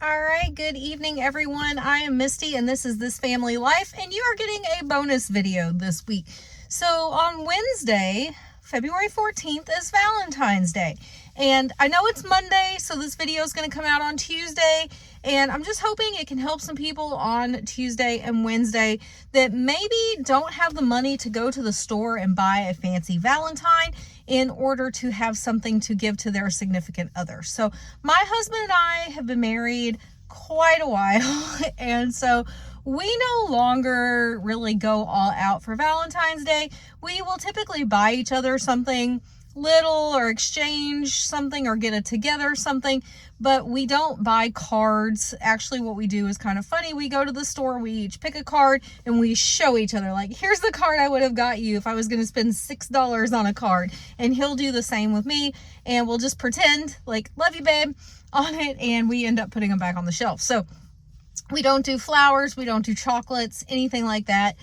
All right, good evening, everyone. I am Misty, and this is This Family Life, and you are getting a bonus video this week. So on Wednesday, February 14th, is Valentine's Day, and I know it's Monday, so this video is going to come out on Tuesday, and I'm just hoping it can help some people on Tuesday and Wednesday that maybe don't have the money to go to the store and buy a fancy Valentine in order to have something to give to their significant other. So my husband and I have been married quite a while, and so we no longer really go all out for Valentine's Day. We will typically buy each other something little or exchange something or get it together something, but we don't buy cards. Actually, what we do is kind of funny. We go to the store, we each pick a card, and we show each other, like, here's the card I would have got you if I was going to spend $6 on a card. And he'll do the same with me, and we'll just pretend like, love you, babe, on it, and we end up putting them back on the shelf. So we don't do flowers, we don't do chocolates, anything like that.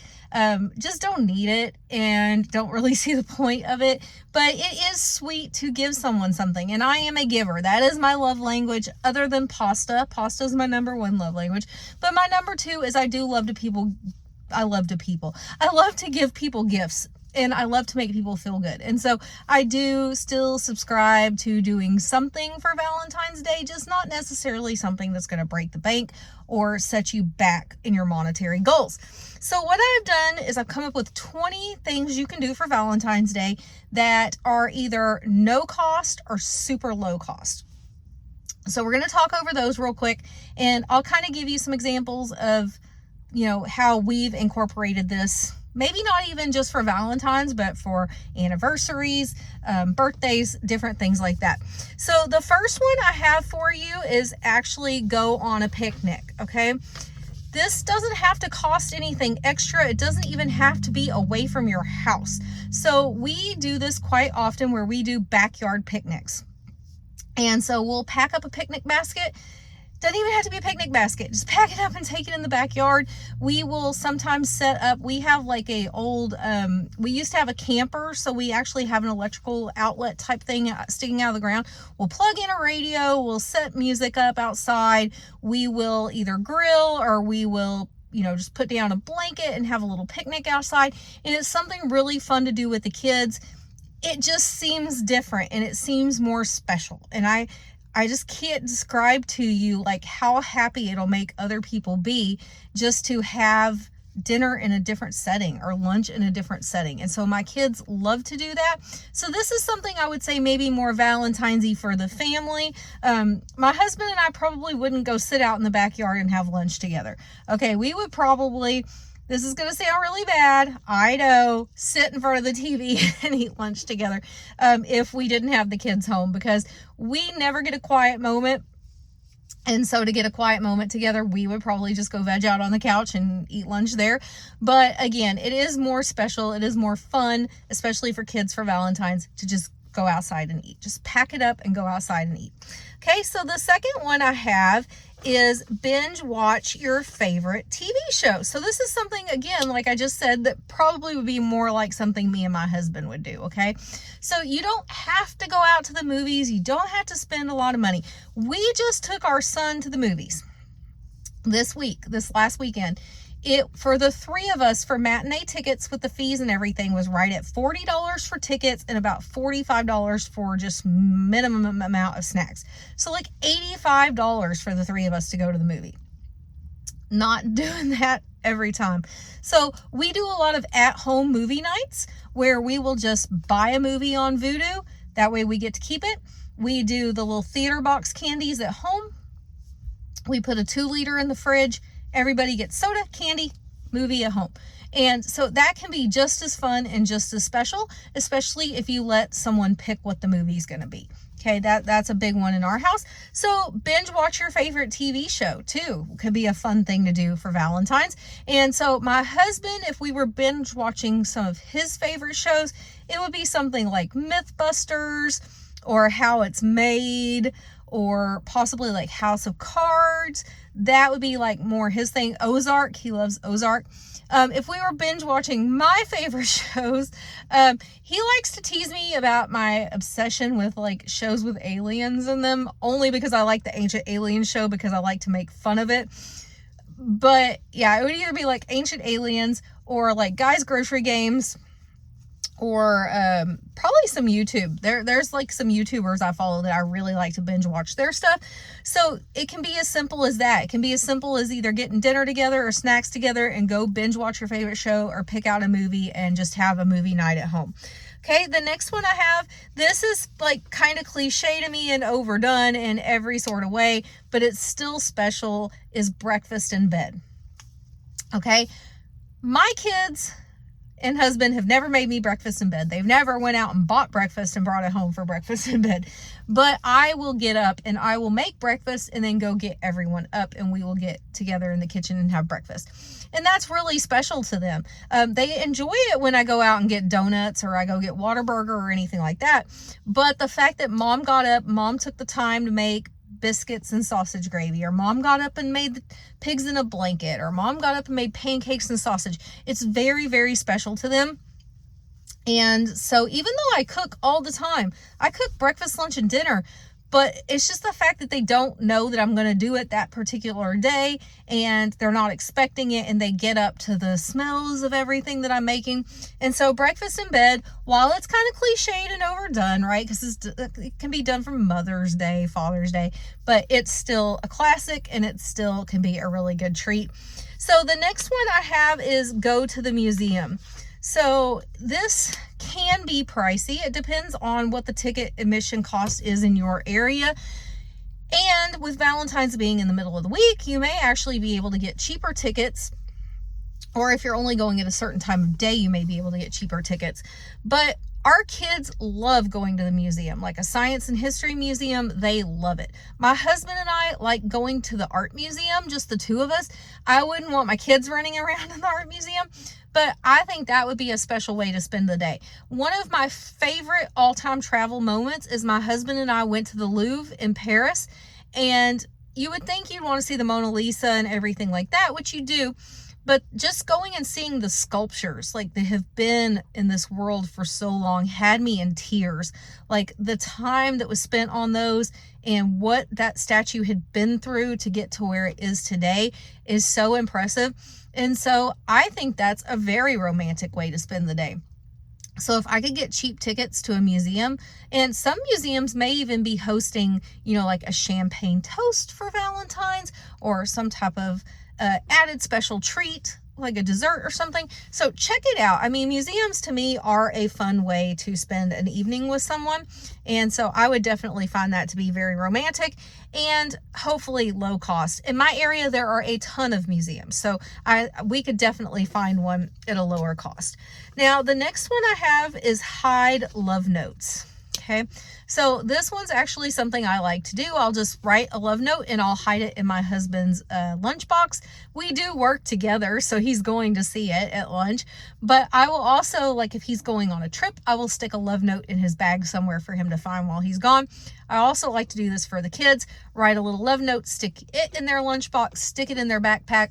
Just don't need it and don't really see the point of it. But it is sweet to give someone something, and I am a giver. That is my love language, other than pasta. Pasta is my number one love language. But my number two is I love to give people gifts. And I love to make people feel good. And so I do still subscribe to doing something for Valentine's Day, just not necessarily something that's going to break the bank or set you back in your monetary goals. So what I've done is I've come up with 20 things you can do for Valentine's Day that are either no cost or super low cost. So we're going to talk over those real quick, and I'll kind of give you some examples of, how we've incorporated this. Maybe not even just for Valentine's, but for anniversaries, birthdays, different things like that. So the first one I have for you is actually go on a picnic, okay? This doesn't have to cost anything extra. It doesn't even have to be away from your house. So we do this quite often where we do backyard picnics. And so we'll pack up a picnic basket. Doesn't even have to be a picnic basket. Just pack it up and take it in the backyard. We will sometimes set up, we have like we used to have a camper, so we actually have an electrical outlet type thing sticking out of the ground. We'll plug in a radio, we'll set music up outside. We will either grill or we will just put down a blanket and have a little picnic outside. And it's something really fun to do with the kids. It just seems different and it seems more special. And I just can't describe to you like how happy it'll make other people be just to have dinner in a different setting or lunch in a different setting. And so my kids love to do that. So this is something I would say maybe more Valentine's-y for the family. My husband and I probably wouldn't go sit out in the backyard and have lunch together. Okay, we would probably, this is going to sound really bad, I know, sit in front of the TV and eat lunch together if we didn't have the kids home, because we never get a quiet moment. And so to get a quiet moment together, we would probably just go veg out on the couch and eat lunch there. But again, it is more special. It is more fun, especially for kids for Valentine's, to just go outside and eat. Just pack it up and go outside and eat. Okay, so the second one I have is binge watch your favorite TV show. So this is something, again, like I just said, that probably would be more like something me and my husband would do, okay? So you don't have to go out to the movies. You don't have to spend a lot of money. We just took our son to the movies this last weekend. For the three of us, for matinee tickets with the fees and everything, was right at $40 for tickets and about $45 for just minimum amount of snacks. So like $85 for the three of us to go to the movie. Not doing that every time. So we do a lot of at-home movie nights where we will just buy a movie on Vudu. That way we get to keep it. We do the little theater box candies at home. We put a 2-liter in the fridge. Everybody gets soda, candy, movie at home. And so that can be just as fun and just as special, especially if you let someone pick what the movie's going to be. Okay, that's a big one in our house. So binge watch your favorite TV show too. Could be a fun thing to do for Valentine's. And so my husband, if we were binge watching some of his favorite shows, it would be something like Mythbusters or How It's Made, or possibly like House of Cards. cards, that would be like more his thing. Ozark, he loves Ozark. If we were binge watching my favorite shows, he likes to tease me about my obsession with like shows with aliens in them, only because I like the Ancient Aliens show, because I like to make fun of it. But yeah, it would either be like Ancient Aliens or like Guys Grocery Games, or probably some YouTube. There's like some YouTubers I follow that I really like to binge watch their stuff. So it can be as simple as that. It can be as simple as either getting dinner together or snacks together and go binge watch your favorite show, or pick out a movie and just have a movie night at home. Okay, the next one I have, this is like kind of cliche to me and overdone in every sort of way, but it's still special, is breakfast in bed. Okay, my kids and husband have never made me breakfast in bed. They've never went out and bought breakfast and brought it home for breakfast in bed. But I will get up and I will make breakfast and then go get everyone up, and we will get together in the kitchen and have breakfast. And that's really special to them. They enjoy it when I go out and get donuts, or I go get Whataburger or anything like that. But the fact that mom got up, mom took the time to make biscuits and sausage gravy, or mom got up and made the pigs in a blanket, or mom got up and made pancakes and sausage, it's very, very special to them. And so even though I cook all the time, I cook breakfast, lunch, and dinner, but it's just the fact that they don't know that I'm going to do it that particular day, and they're not expecting it, and they get up to the smells of everything that I'm making. And so breakfast in bed, while it's kind of cliched and overdone, right, because it can be done for Mother's Day, Father's Day, but it's still a classic, and it still can be a really good treat. So the next one I have is go to the museum. So this can be pricey. It depends on what the ticket admission cost is in your area. And with Valentine's being in the middle of the week, you may actually be able to get cheaper tickets. Or if you're only going at a certain time of day, you may be able to get cheaper tickets. But our kids love going to the museum, like a science and history museum. They love it. My husband and I like going to the art museum, just the two of us. I wouldn't want my kids running around in the art museum, but I think that would be a special way to spend the day. One of my favorite all-time travel moments is my husband and I went to the Louvre in Paris, and you would think you'd want to see the Mona Lisa and everything like that, which you do. But just going and seeing the sculptures, like they have been in this world for so long, had me in tears. Like the time that was spent on those and what that statue had been through to get to where it is today is so impressive. And so I think that's a very romantic way to spend the day. So if I could get cheap tickets to a museum, and some museums may even be hosting, like a champagne toast for Valentine's, or some type of added special treat like a dessert or something. So check it out. I mean, museums to me are a fun way to spend an evening with someone. And so I would definitely find that to be very romantic and hopefully low cost. In my area, there are a ton of museums. So we could definitely find one at a lower cost. Now, the next one I have is hide love notes. Okay, so this one's actually something I like to do. I'll just write a love note and I'll hide it in my husband's lunchbox. We do work together, so he's going to see it at lunch. But I will also, like if he's going on a trip, I will stick a love note in his bag somewhere for him to find while he's gone. I also like to do this for the kids. Write a little love note, stick it in their lunchbox, stick it in their backpack.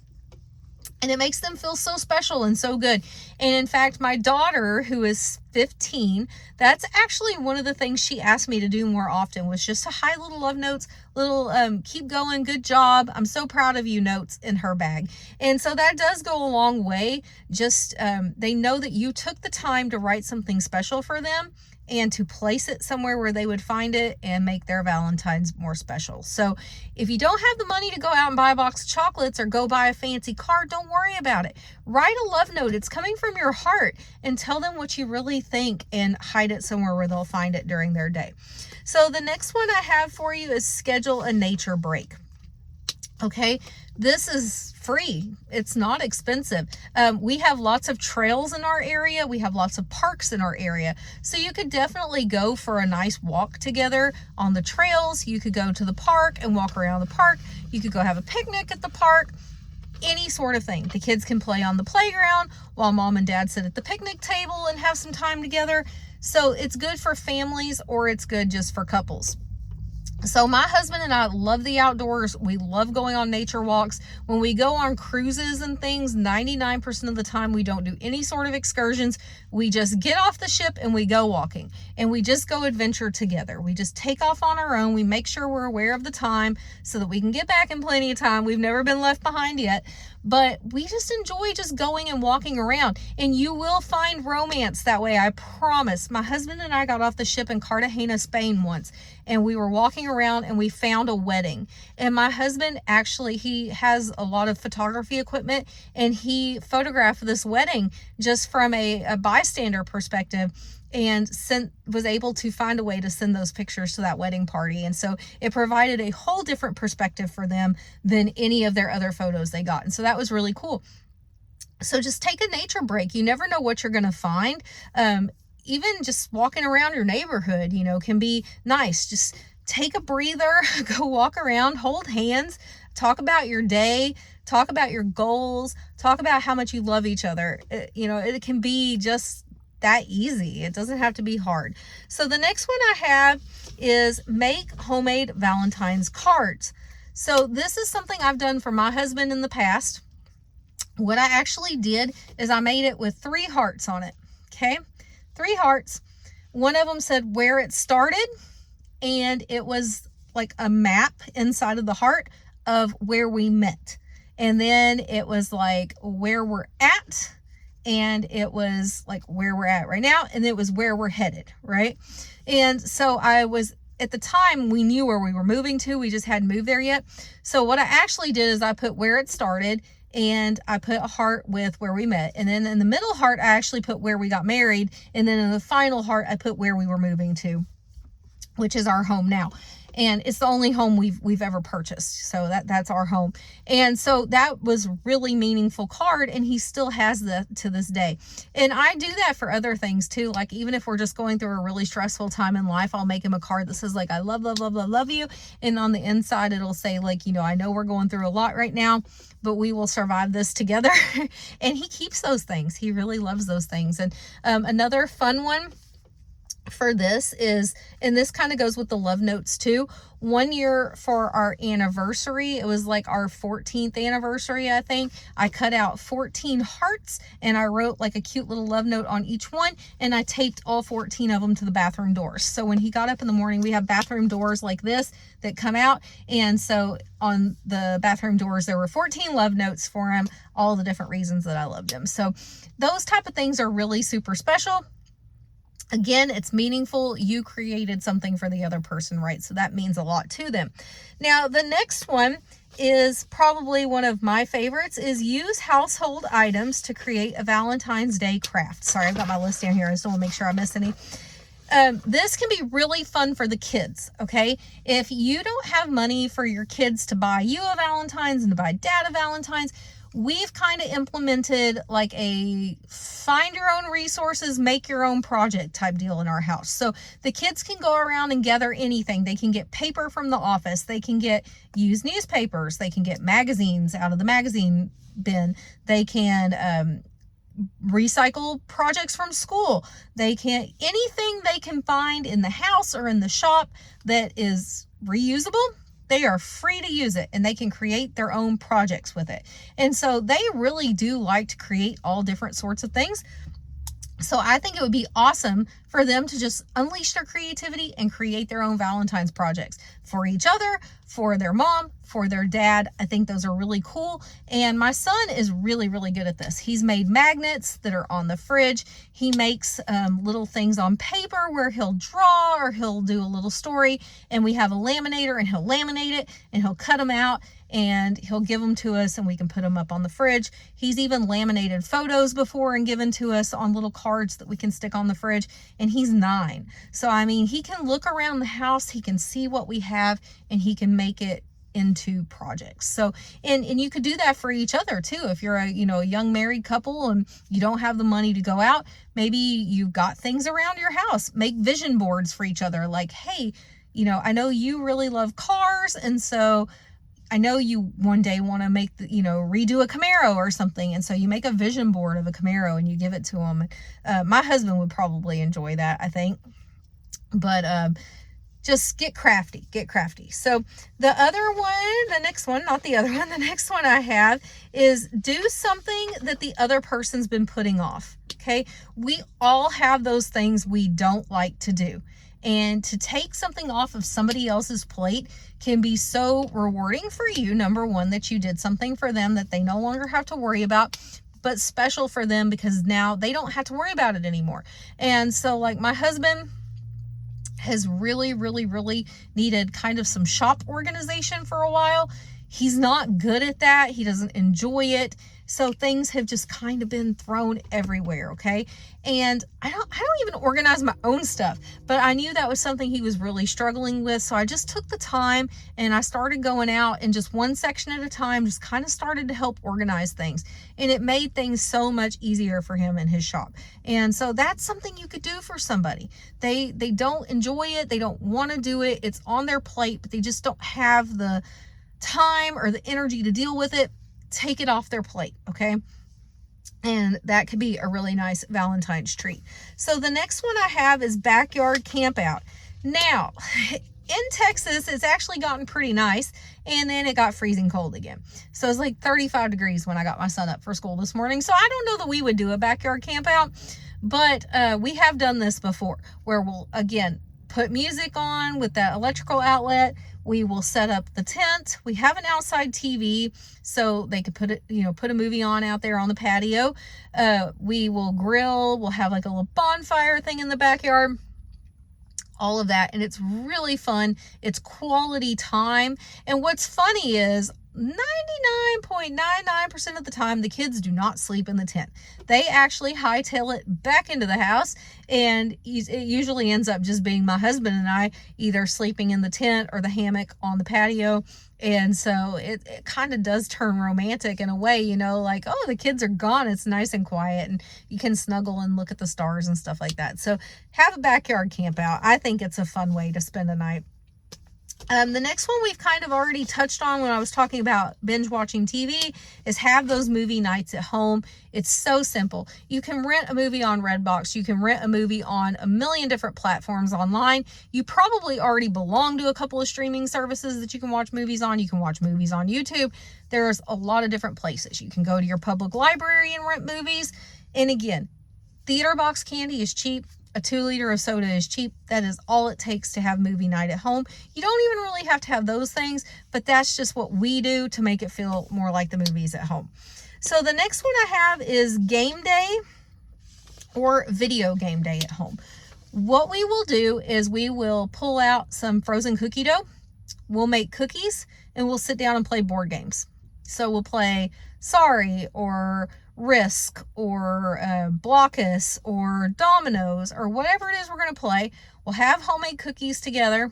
And it makes them feel so special and so good. And in fact, my daughter, who is 15, that's actually one of the things she asked me to do more often, was just to hide little love notes, little keep going, good job, I'm so proud of you notes in her bag. And so that does go a long way. Just they know that you took the time to write something special for them and to place it somewhere where they would find it and make their Valentine's more special. So if you don't have the money to go out and buy a box of chocolates or go buy a fancy card, don't worry about it. Write a love note. It's coming from your heart, and tell them what you really think and hide it somewhere where they'll find it during their day. So the next one I have for you is schedule a nature break. Okay, this is free. It's not expensive. We have lots of trails in our area. We have lots of parks in our area. So you could definitely go for a nice walk together on the trails. You could go to the park and walk around the park. You could go have a picnic at the park. Any sort of thing. The kids can play on the playground while mom and dad sit at the picnic table and have some time together. So it's good for families, or it's good just for couples. So my husband and I love the outdoors. We love going on nature walks. When we go on cruises and things, 99% of the time we don't do any sort of excursions. We just get off the ship and we go walking, and we just go adventure together. We just take off on our own. We make sure we're aware of the time so that we can get back in plenty of time. We've never been left behind yet, but we just enjoy just going and walking around, and you will find romance that way. I promise. My husband and I got off the ship in Cartagena, Spain once, and we were walking around and we found a wedding. And my husband actually, he has a lot of photography equipment, and he photographed this wedding just from a bystander perspective, and was able to find a way to send those pictures to that wedding party. And so it provided a whole different perspective for them than any of their other photos they got. And so that was really cool. So just take a nature break. You never know what you're going to find. Even just walking around your neighborhood, can be nice. Just take a breather, go walk around, hold hands, talk about your day, talk about your goals, talk about how much you love each other. It can be just that easy. It doesn't have to be hard. So the next one I have is make homemade Valentine's cards. So this is something I've done for my husband in the past. What I actually did is I made it with 3 hearts on it. Okay, 3 hearts. One of them said where it started, and it was like a map inside of the heart of where we met. And then it was like where we're at, and it was like where we're at right now, and it was where we're headed, right? And so at the time, we knew where we were moving to. We just hadn't moved there yet. So what I actually did is I put where it started, and I put a heart with where we met. And then in the middle heart, I actually put where we got married. And then in the final heart, I put where we were moving to, which is our home now. And it's the only home we've ever purchased. So that's our home. And so that was really meaningful card, and he still has that to this day. And I do that for other things too. Like even if we're just going through a really stressful time in life, I'll make him a card that says like, I love, love, love, love, love you. And on the inside, it'll say like, I know we're going through a lot right now, but we will survive this together. And he keeps those things. He really loves those things. And another fun one for this is, and this kind of goes with the love notes too, 1 year for our anniversary, it was like our 14th anniversary, I think, I cut out 14 hearts, and I wrote like a cute little love note on each one, and I taped all 14 of them to the bathroom doors. So when he got up in the morning, we have bathroom doors like this that come out, and so on the bathroom doors there were 14 love notes for him, all the different reasons that I loved him. So those type of things are really super special. Again, it's meaningful. You created something for the other person, right? So that means a lot to them. Now, the next one is probably one of my favorites, is use household items to create a Valentine's Day craft. Sorry, I've got my list down here. I just don't want to make sure I miss any. This can be really fun for the kids, okay? If you don't have money for your kids to buy you a Valentine's and to buy dad a Valentine's, we've kind of implemented like a find your own resources, make your own project type deal in our house. So the kids can go around and gather anything. They can get paper from the office. They can get used newspapers. They can get magazines out of the magazine bin. They can recycle projects from school. They can, anything they can find in the house or in the shop that is reusable, they are free to use it, and they can create their own projects with it. And so they really do like to create all different sorts of things. So I think it would be awesome for them to just unleash their creativity and create their own Valentine's projects for each other, for their mom, for their dad. I think those are really cool. And my son is really, really good at this. He's made magnets that are on the fridge. He makes little things on paper where he'll draw or he'll do a little story. And we have a laminator, and he'll laminate it, and he'll cut them out, and he'll give them to us, and we can put them up on the fridge. He's even laminated photos before and given to us on little cards that we can stick on the fridge. And he's 9. So, I mean, he can look around the house, he can see what we have, and he can make it into projects. So, and you could do that for each other too. If you're a young married couple and you don't have the money to go out, maybe you've got things around your house. Make vision boards for each other. Like, hey, I know you really love cars, and so I know you one day want to make redo a Camaro or something. And so you make a vision board of a Camaro and you give it to them. My husband would probably enjoy that, I think. But just get crafty, get crafty. So the other one, the next one, not the other one, the next one I have is do something that the other person's been putting off. Okay. We all have those things we don't like to do. And to take something off of somebody else's plate can be so rewarding for you. Number one, that you did something for them that they no longer have to worry about, but special for them because now they don't have to worry about it anymore. And so like my husband has really needed kind of some shop organization for a while. He's not good at that. He doesn't enjoy it. So things have just kind of been thrown everywhere, okay? And I don't even organize my own stuff, but I knew that was something he was really struggling with. So I just took the time and I started going out and just one section at a time, just kind of started to help organize things. And it made things so much easier for him in his shop. And so that's something you could do for somebody. They don't enjoy it. They don't want to do it. It's on their plate, but they just don't have the time or the energy to deal with it. Take it off their plate, okay? And that could be a really nice Valentine's treat. So the next one I have is backyard camp out. Now, in Texas, it's actually gotten pretty nice, and then it got freezing cold again. So it's like 35 degrees when I got my son up for school this morning. So I don't know that we would do a backyard camp out, but we have done this before where we'll, again, put music on with that electrical outlet. We will set up the tent. We have an outside TV so they could put a movie on out there on the patio. We will grill. We'll have like a little bonfire thing in the backyard. All of that. And it's really fun. It's quality time. And what's funny is 99.99% of the time, the kids do not sleep in the tent. They actually hightail it back into the house, and it usually ends up just being my husband and I either sleeping in the tent or the hammock on the patio. And so it kind of does turn romantic in a way, like, oh, the kids are gone. It's nice and quiet and you can snuggle and look at the stars and stuff like that. So have a backyard camp out. I think it's a fun way to spend a night. The next one we've kind of already touched on when I was talking about binge watching TV is have those movie nights at home. It's so simple. You can rent a movie on Redbox. You can rent a movie on a million different platforms online. You probably already belong to a couple of streaming services that you can watch movies on. You can watch movies on YouTube. There's a lot of different places. You can go to your public library and rent movies. And again, theater box candy is cheap. A 2-liter of soda is cheap. That is all it takes to have movie night at home. You don't even really have to have those things, but that's just what we do to make it feel more like the movies at home. So the next one I have is game day or video game day at home. What we will do is we will pull out some frozen cookie dough. We'll make cookies and we'll sit down and play board games. So we'll play Sorry or Risk or Blockus or Dominoes or whatever it is we're going to play. We'll have homemade cookies together.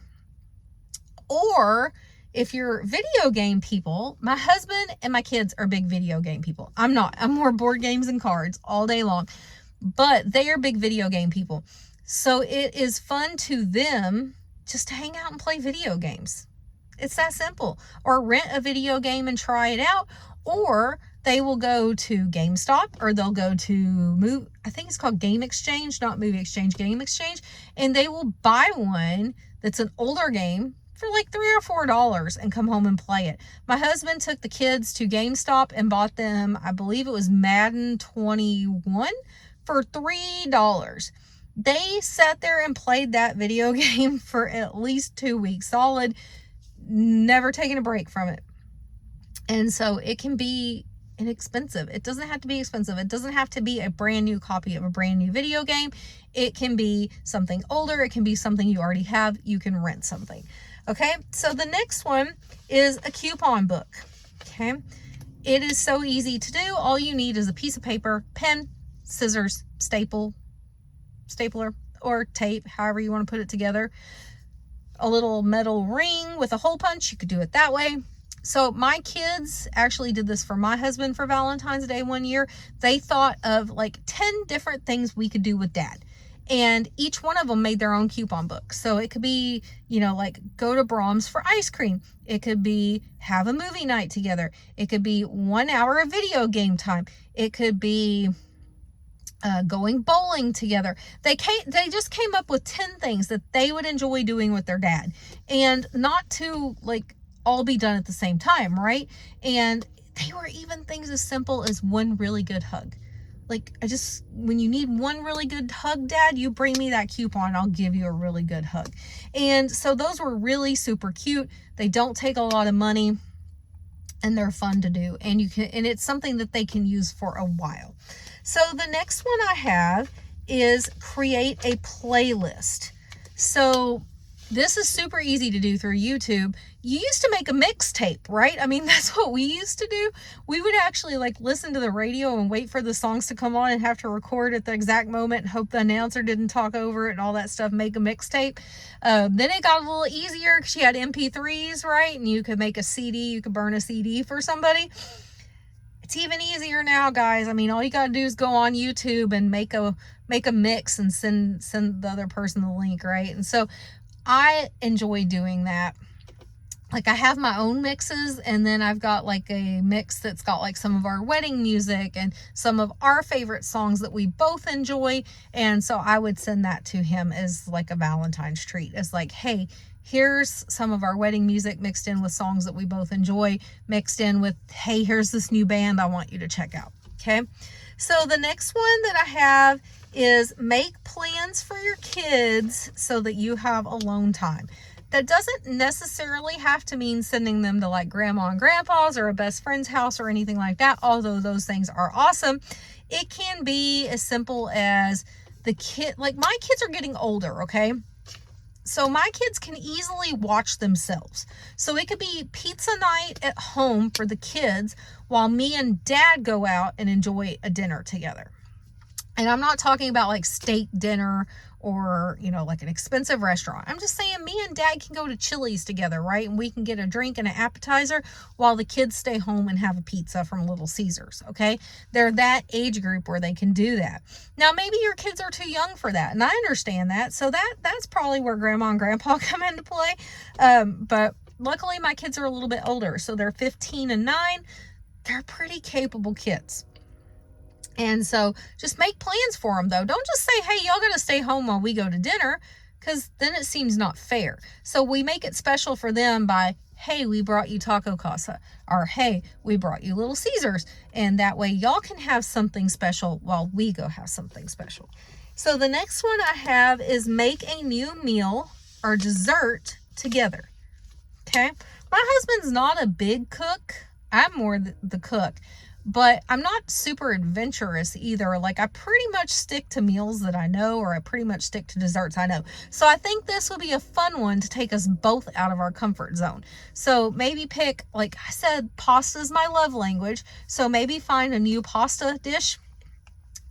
Or if you're video game people, my husband and my kids are big video game people. I'm not. I'm more board games and cards all day long. But they are big video game people. So it is fun to them just to hang out and play video games. It's that simple. Or rent a video game and try it out. Or they will go to GameStop or they'll go to I think it's called Game Exchange, not Movie Exchange, Game Exchange. And they will buy one that's an older game for like $3 or $4 and come home and play it. My husband took the kids to GameStop and bought them, I believe it was Madden 21 for $3. They sat there and played that video game for at least 2 weeks solid, never taking a break from it. And so it can be inexpensive. It doesn't have to be expensive. It doesn't have to be a brand new copy of a brand new video game. It can be something older. It can be something you already have. You can rent something. Okay, so the next one is a coupon book. Okay, it is so easy to do. All you need is a piece of paper, pen, scissors, stapler, or tape, however you want to put it together. A little metal ring with a hole punch. You could do it that way. So my kids actually did this for my husband for Valentine's Day one year. They thought of like 10 different things we could do with Dad. And each one of them made their own coupon book. So it could be, like go to Brahms for ice cream. It could be have a movie night together. It could be 1 hour of video game time. It could be going bowling together. They just came up with 10 things that they would enjoy doing with their dad, and not to like all be done at the same time, right? And they were even things as simple as one really good hug. Like, when you need one really good hug, Dad, you bring me that coupon, I'll give you a really good hug. And so those were really super cute. They don't take a lot of money, and they're fun to do. And it's something that they can use for a while. So the next one I have is create a playlist. So this is super easy to do through YouTube. You used to make a mixtape, right? I mean, that's what we used to do. We would actually like listen to the radio and wait for the songs to come on and have to record at the exact moment and hope the announcer didn't talk over it and all that stuff, make a mixtape. Then it got a little easier because you had MP3s, right? And you could make a CD, you could burn a CD for somebody. It's even easier now, guys. I mean, all you gotta do is go on YouTube and make a mix and send the other person the link, right? And so I enjoy doing that. Like, I have my own mixes, and then I've got like a mix that's got like some of our wedding music and some of our favorite songs that we both enjoy. And so I would send that to him as like a Valentine's treat. It's like, hey, here's some of our wedding music mixed in with songs that we both enjoy, mixed in with, hey, here's this new band I want you to check out. Okay. So the next one that I have is make plans for your kids so that you have alone time. That doesn't necessarily have to mean sending them to like grandma and grandpa's or a best friend's house or anything like that, although those things are awesome. It can be as simple as like my kids are getting older, okay? So my kids can easily watch themselves. So it could be pizza night at home for the kids while me and Dad go out and enjoy a dinner together. And I'm not talking about like steak dinner or, like an expensive restaurant. I'm just saying me and Dad can go to Chili's together, right? And we can get a drink and an appetizer while the kids stay home and have a pizza from Little Caesars, okay? They're that age group where they can do that. Now, maybe your kids are too young for that, and I understand that. So that's probably where Grandma and Grandpa come into play. But luckily, my kids are a little bit older, so they're 15 and 9. They're pretty capable kids. And so just make plans for them, though. Don't just say, hey, y'all got to stay home while we go to dinner, because then it seems not fair. So we make it special for them by, hey, we brought you Taco Casa, or hey, we brought you Little Caesars. And that way y'all can have something special while we go have something special. So the next one I have is make a new meal or dessert together. Okay. My husband's not a big cook. I'm more the cook. But I'm not super adventurous either. Like, I pretty much stick to meals that I know, or I pretty much stick to desserts I know. So I think this will be a fun one to take us both out of our comfort zone. So maybe pick, like I said, pasta is my love language. So maybe find a new pasta dish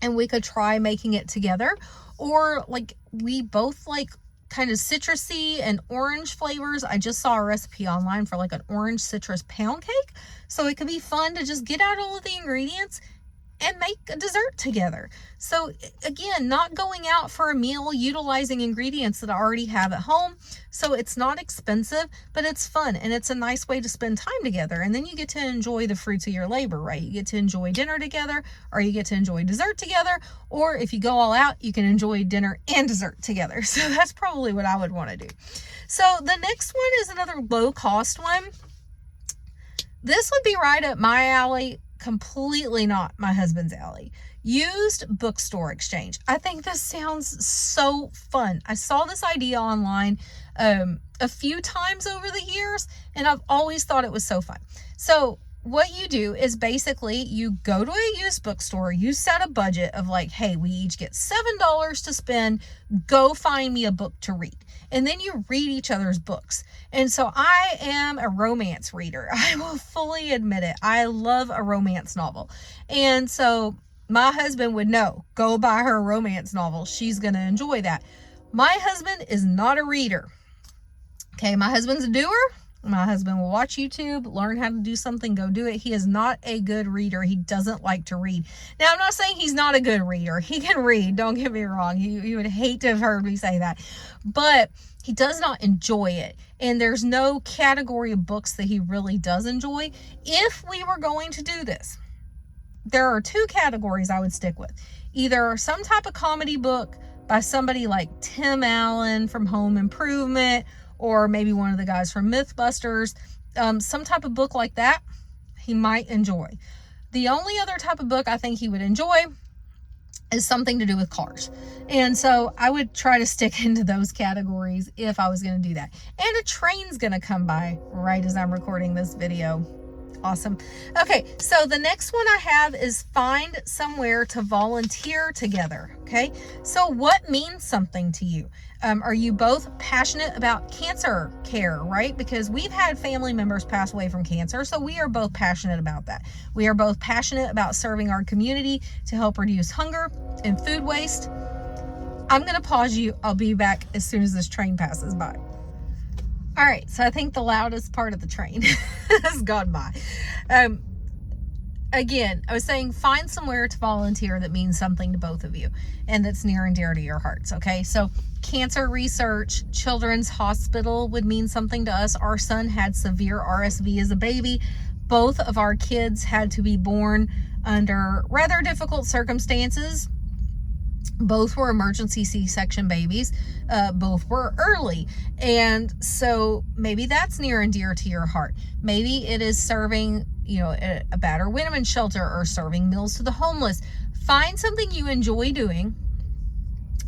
and we could try making it together. Or like we both like kind of citrusy and orange flavors. I just saw a recipe online for like an orange citrus pound cake. So it could be fun to just get out all of the ingredients and make a dessert together. So again, not going out for a meal, utilizing ingredients that I already have at home. So it's not expensive, but it's fun and it's a nice way to spend time together. And then you get to enjoy the fruits of your labor, right? You get to enjoy dinner together, or you get to enjoy dessert together. Or if you go all out, you can enjoy dinner and dessert together. So that's probably what I would want to do. So the next one is another low cost one. This would be right up my alley. Completely not my husband's alley. Used bookstore exchange. I think this sounds so fun. I saw this idea online a few times over the years, and I've always thought it was so fun. So what you do is basically you go to a used bookstore, you set a budget of like, hey, we each get $7 to spend, go find me a book to read. And then you read each other's books. And so I am a romance reader. I will fully admit it. I love a romance novel. And so my husband would know, go buy her a romance novel. She's going to enjoy that. My husband is not a reader. Okay, my husband's a doer. My husband will watch YouTube, learn how to do something, go do it. He is not a good reader. He doesn't like to read. Now, I'm not saying he's not a good reader. He can read. Don't get me wrong. You would hate to have heard me say that. But he does not enjoy it. And there's no category of books that he really does enjoy. If we were going to do this, there are two categories I would stick with. Either some type of comedy book by somebody like Tim Allen from Home Improvement, or maybe one of the guys from Mythbusters. Some type of book like that he might enjoy. The only other type of book I think he would enjoy is something to do with cars. And so I would try to stick into those categories if I was going to do that. And a train's going to come by right as I'm recording this video. Awesome. Okay, so the next one I have is find somewhere to volunteer together. Okay, so what means something to you? Are you both passionate about cancer care, right? Because we've had family members pass away from cancer, so we are both passionate about that. We are both passionate about serving our community to help reduce hunger and food waste. I'm going to pause you. I'll be back as soon as this train passes by. All right, so I think the loudest part of the train has gone by. Again, I was saying find somewhere to volunteer that means something to both of you and that's near and dear to your hearts, okay? So cancer research, Children's Hospital would mean something to us. Our son had severe RSV as a baby. Both of our kids had to be born under rather difficult circumstances. Both were emergency C-section babies. Both were early. And so maybe that's near and dear to your heart. Maybe it is serving, a battered women's shelter or serving meals to the homeless. Find something you enjoy doing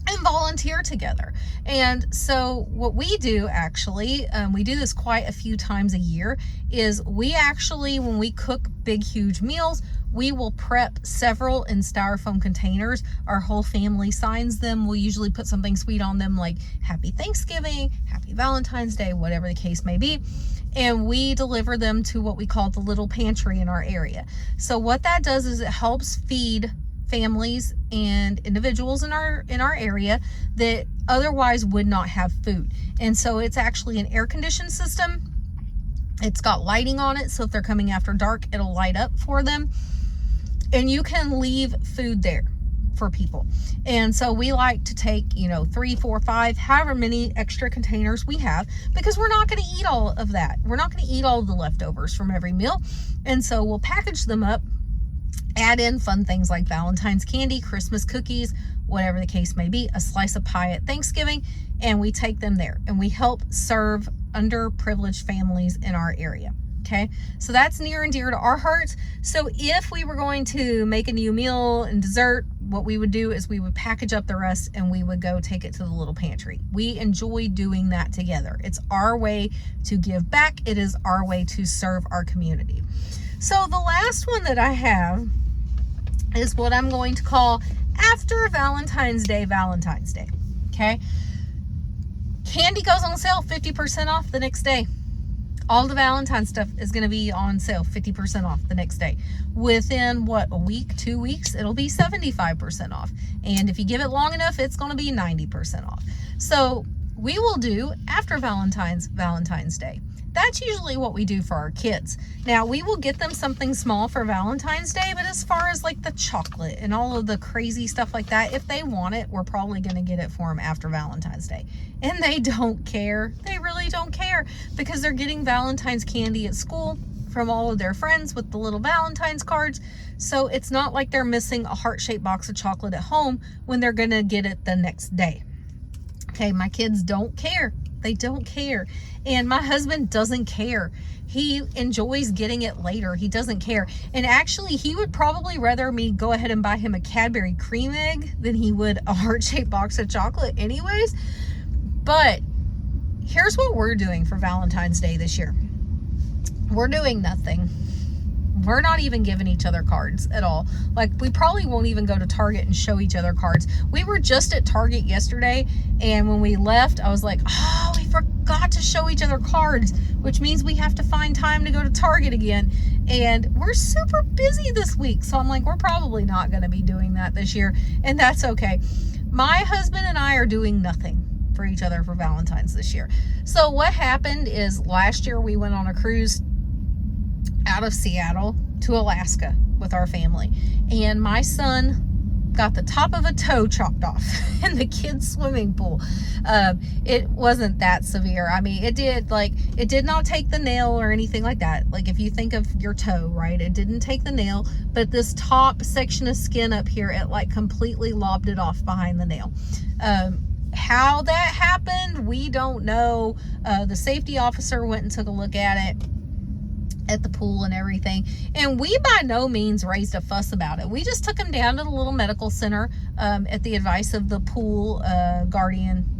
and volunteer together. And so what we do actually, we do this quite a few times a year, is we actually, when we cook big, huge meals, we will prep several in styrofoam containers. Our whole family signs them. We'll usually put something sweet on them like Happy Thanksgiving, Happy Valentine's Day, whatever the case may be. And we deliver them to what we call the little pantry in our area. So what that does is it helps feed families and individuals in our area that otherwise would not have food. And so it's actually an air conditioned system. It's got lighting on it, so if they're coming after dark, it'll light up for them. And you can leave food there for people. And so we like to take, 3, 4, 5, however many extra containers we have, because we're not going to eat all of that. We're not going to eat all of the leftovers from every meal. And so we'll package them up, add in fun things like Valentine's candy, Christmas cookies, whatever the case may be, a slice of pie at Thanksgiving, and we take them there and we help serve underprivileged families in our area. Okay, so that's near and dear to our hearts. So if we were going to make a new meal and dessert, what we would do is we would package up the rest and we would go take it to the little pantry. We enjoy doing that together. It's our way to give back. It is our way to serve our community. So the last one that I have is what I'm going to call after Valentine's Day, okay? Candy goes on sale 50% off the next day. All the Valentine stuff is going to be on sale 50% off the next day. Within a week, 2 weeks, it'll be 75% off. And if you give it long enough, it's going to be 90% off. So we will do after Valentine's Day. That's usually what we do for our kids. Now, we will get them something small for Valentine's Day, but as far as like the chocolate and all of the crazy stuff like that, if they want it, we're probably going to get it for them after Valentine's Day. And they don't care. They really don't care, because they're getting Valentine's candy at school from all of their friends with the little Valentine's cards. So it's not like they're missing a heart-shaped box of chocolate at home when they're going to get it the next day. Okay, my kids don't care. They don't care. And my husband doesn't care. He enjoys getting it later. He doesn't care. And actually, he would probably rather me go ahead and buy him a Cadbury cream egg than he would a heart-shaped box of chocolate anyways. But here's what we're doing for Valentine's Day this year. We're doing nothing. We're not even giving each other cards at all. Like, we probably won't even go to Target and show each other cards. We were just at Target yesterday, and when we left, I was like, oh, we forgot to show each other cards, which means we have to find time to go to Target again. And we're super busy this week, so I'm like, we're probably not going to be doing that this year, and that's okay. My husband and I are doing nothing for each other for Valentine's this year. So what happened is last year we went on a cruise out of Seattle to Alaska with our family, and my son got the top of a toe chopped off in the kids' swimming pool. It wasn't that severe. I mean, it did not take the nail or anything like that. Like if you think of your toe, right? It didn't take the nail, but this top section of skin up here, it like completely lobbed it off behind the nail. How that happened, we don't know. The safety officer went and took a look at it at the pool and everything, and we by no means raised a fuss about it. We just took him down to the little medical center at the advice of the pool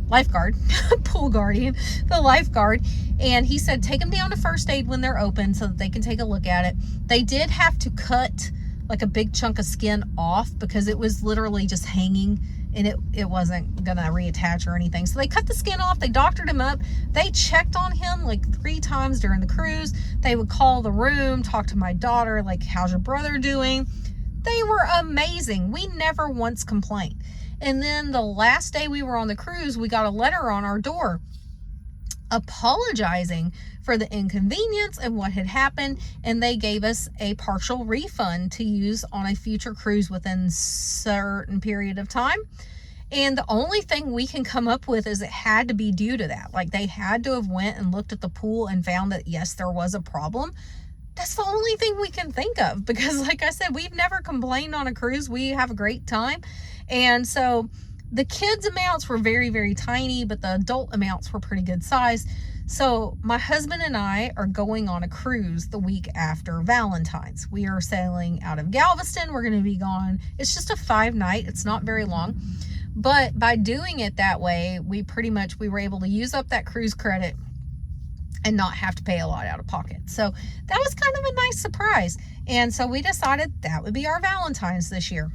lifeguard pool guardian, the lifeguard, and he said take them down to first aid when they're open so that they can take a look at it. They did have to cut like a big chunk of skin off because it was literally just hanging and it wasn't gonna reattach or anything. So they cut the skin off, they doctored him up, they checked on him like 3 times during the cruise. They would call the room, talk to my daughter, like, how's your brother doing? They were amazing. We never once complained. And then the last day we were on the cruise, we got a letter on our door apologizing for the inconvenience and what had happened, and they gave us a partial refund to use on a future cruise within a certain period of time. And the only thing we can come up with is it had to be due to that. Like they had to have went and looked at the pool and found that yes, there was a problem. That's the only thing we can think of, because like I said, we've never complained on a cruise. We have a great time. And so the kids amounts were very, very tiny, but the adult amounts were pretty good size. So my husband and I are going on a cruise the week after Valentine's. We are sailing out of Galveston. We're going to be gone. It's just a 5-night. It's not very long. But by doing it that way, we were able to use up that cruise credit and not have to pay a lot out of pocket. So that was kind of a nice surprise. And so we decided that would be our Valentine's this year.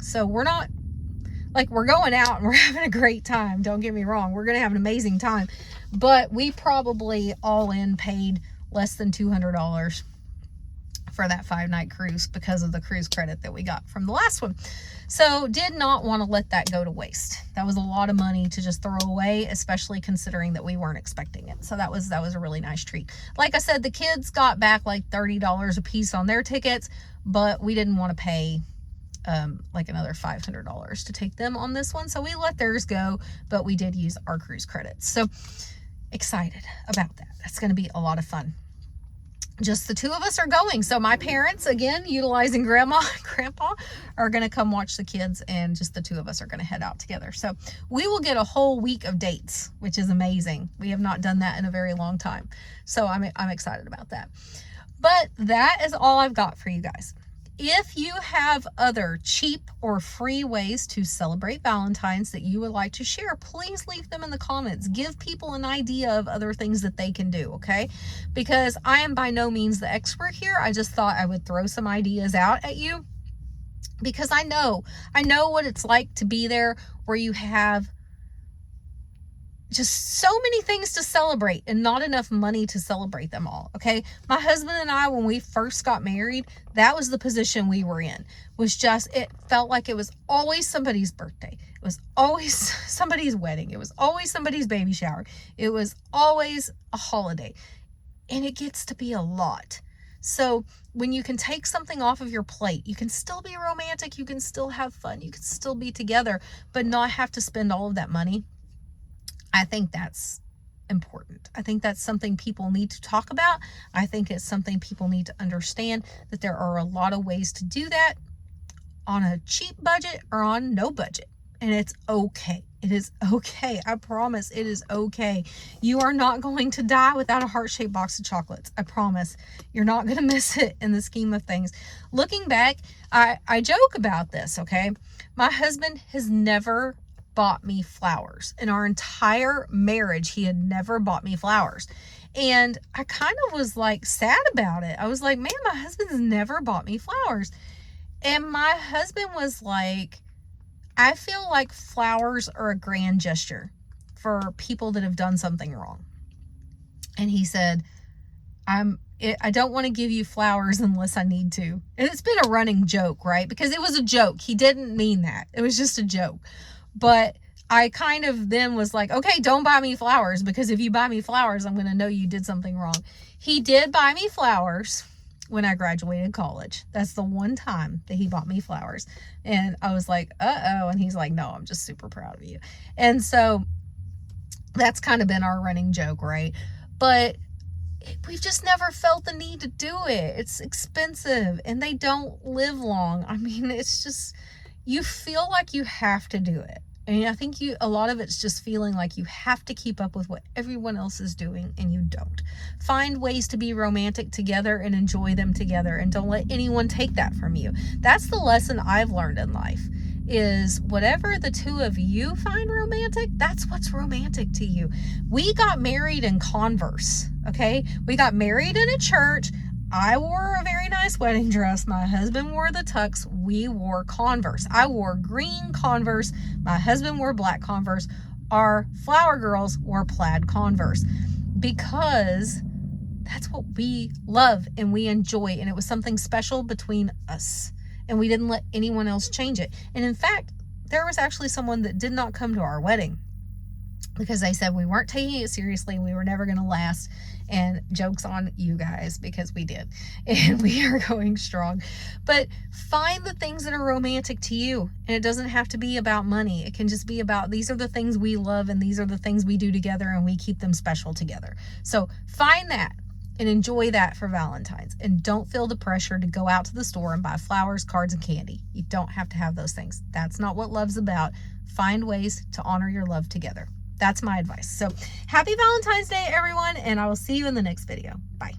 So we're going out and we're having a great time. Don't get me wrong. We're going to have an amazing time. But we probably all in paid less than $200 for that 5-night cruise because of the cruise credit that we got from the last one. So did not want to let that go to waste. That was a lot of money to just throw away, especially considering that we weren't expecting it. So that was a really nice treat. Like I said, the kids got back like $30 a piece on their tickets, but we didn't want to pay like another $500 to take them on this one. So we let theirs go, but we did use our cruise credits. So excited about that. That's going to be a lot of fun. Just the 2 of us are going. So my parents, again, utilizing grandma and grandpa, are going to come watch the kids, and just the 2 of us are going to head out together. So we will get a whole week of dates, which is amazing. We have not done that in a very long time. So I'm excited about that. But that is all I've got for you guys. If you have other cheap or free ways to celebrate Valentine's that you would like to share, please leave them in the comments. Give people an idea of other things that they can do, okay? Because I am by no means the expert here. I just thought I would throw some ideas out at you, because I know what it's like to be there where you have just so many things to celebrate and not enough money to celebrate them all, okay? My husband and I, when we first got married, that was the position we were in. It felt like it was always somebody's birthday. It was always somebody's wedding. It was always somebody's baby shower. It was always a holiday. And it gets to be a lot. So when you can take something off of your plate, you can still be romantic, you can still have fun, you can still be together, but not have to spend all of that money. I think that's important. I think that's something people need to talk about. I think it's something people need to understand, that there are a lot of ways to do that on a cheap budget or on no budget. And it's okay. It is okay. I promise it is okay. You are not going to die without a heart-shaped box of chocolates. I promise. You're not going to miss it in the scheme of things. Looking back, I joke about this, okay? My husband has never bought me flowers. In our entire marriage, he had never bought me flowers. And I kind of was like sad about it. I was like, man, my husband's never bought me flowers. And my husband was like, I feel like flowers are a grand gesture for people that have done something wrong. And he said, I don't want to give you flowers unless I need to. And it's been a running joke, right? Because it was a joke. He didn't mean that. It was just a joke. But I kind of then was like, okay, don't buy me flowers, because if you buy me flowers, I'm going to know you did something wrong. He did buy me flowers, when I graduated college. That's the one time that he bought me flowers. And I was like, uh-oh. And he's like, no, I'm just super proud of you. And so that's kind of been our running joke, right? But we've just never felt the need to do it. It's expensive and they don't live long. I mean, it's just, you feel like you have to do it. And I think a lot of it's just feeling like you have to keep up with what everyone else is doing and you don't. Find ways to be romantic together and enjoy them together, and don't let anyone take that from you. That's the lesson I've learned in life, is whatever the two of you find romantic, that's what's romantic to you. We got married in Converse, okay? We got married in a church. I wore a very nice wedding dress. My husband wore the tux. We wore Converse. I wore green Converse. My husband wore black Converse. Our flower girls wore plaid Converse, because that's what we love and we enjoy. And it was something special between us. And we didn't let anyone else change it. And in fact, there was actually someone that did not come to our wedding because they said we weren't taking it seriously. We were never going to last. And joke's on you guys, because we did. And we are going strong. But find the things that are romantic to you. And it doesn't have to be about money. It can just be about, these are the things we love and these are the things we do together and we keep them special together. So find that and enjoy that for Valentine's. And don't feel the pressure to go out to the store and buy flowers, cards, and candy. You don't have to have those things. That's not what love's about. Find ways to honor your love together. That's my advice. So happy Valentine's Day, everyone, and I will see you in the next video. Bye.